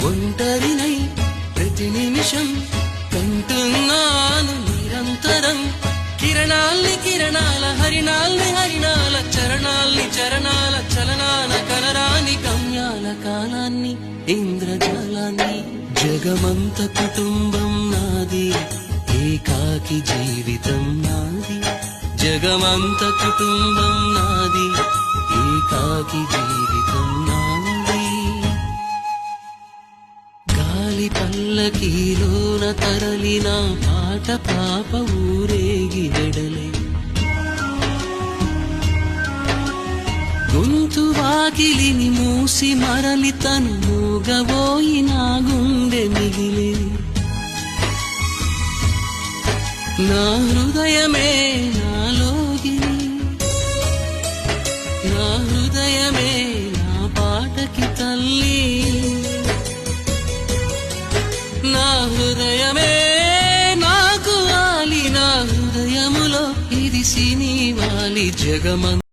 ఒంటరినై ప్రతి నిమిషం కంటున్నాను నిరంతరం కిరణాల్ని కిరణాల హరిణాల్ని హరిణాల చరణాల్ని చరణాల చలనాల కలరాని గమ్యాల కాలాన్ని ఇంద్రజాలాన్ని జగమంత కుటుంబం నాది ఏకాకి జీవితం నాది జగమంత కుటుంబం నాది ఏకాకి జీవితం నాది గాలి పల్లకీలోన తరలిన పాట పాప ఊరేగి వెడలే గొంతు వాకిలిని మూసి మరలి తను మూగబోయి నా గుండె మిగిలే నా హృదయమే నాలోగిని నా హృదయమే నా పాటకి తల్లి నా హృదయమే నాకు వాలి నా హృదయములో ఇది సినీ వాలి జగమంత